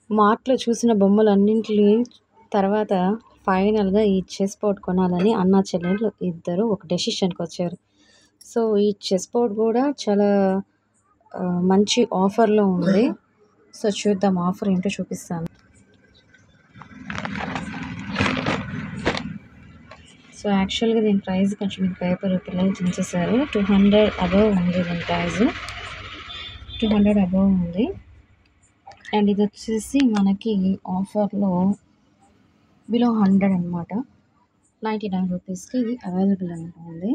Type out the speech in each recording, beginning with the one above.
మార్ట్‌లో చూసిన బొమ్మలన్నింటిని తర్వాత ఫైనల్‌గా ఈ చెస్ బోర్డ్ కొనాలని అన్నా చెల్లెళ్ళు ఇద్దరు ఒక డెసిషన్‌కొచ్చారు. సో, ఈ చెస్ బోర్డ్ గూడా చాలా మంచి ఆఫర్‌లో ఉంది. సో, చూద్దాం ఆఫర్ ఏంటో చూపిస్తాను. సో, యాక్చువల్‌గా దీని ప్రైస్ కొంచెం మీకు పేపర్ పిల్లలు చించేశారు. 200 అబోవ్ ఉంది దీని ప్రైస్. 200 అబోవ్ ఉంది. అండ్ ఇదొచ్చేసి మనకి ఆఫర్‌లో బిలో 100 అనమాట. 99 రూపీస్‌కి అవైలబుల్ ఉంది.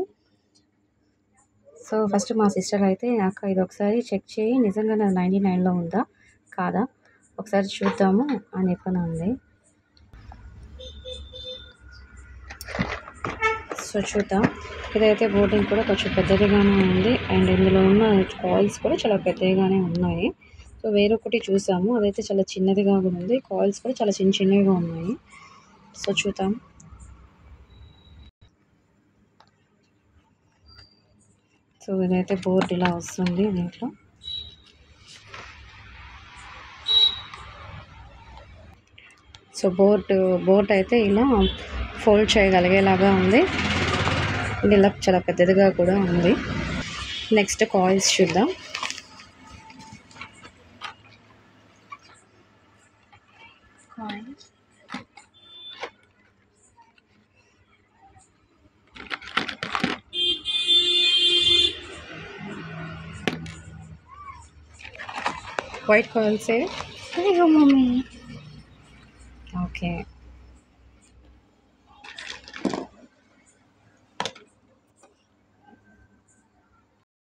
సో, ఫస్ట్ మా సిస్టర్ అయితే అక్క ఇదొకసారి చెక్ చేయి నిజంగానే అది 99లో ఉందా? కాదా? ఒకసారి చూద్దాము అని చెప్పనంది. సో, చూద్దాం. ఇదైతే బోర్డింగ్ కూడా కొంచెం పెద్దదిగానే ఉంది. అండ్ ఇందులో ఉన్న కాయిల్స్ కూడా చాలా పెద్దగానే ఉన్నాయి. సో, వేరొకటి చూసాము. అదైతే చాలా చిన్నదిగా కూడా ఉంది. కాయిల్స్ కూడా చాలా చిన్న చిన్నవిగా ఉన్నాయి. సో, చూద్దాం. సో, ఇదైతే బోర్డ్ ఇలా వస్తుంది దీంట్లో. సో, బోర్డ్ అయితే ఇలా ఫోల్డ్ చేయగలిగేలాగా ఉంది. ఇలా చాలా పెద్దదిగా కూడా ఉంది. నెక్స్ట్ కాయిల్స్ చూద్దాం. వైట్ కాయిల్సే. ఇదిగో మమ్మీ. ఓకే.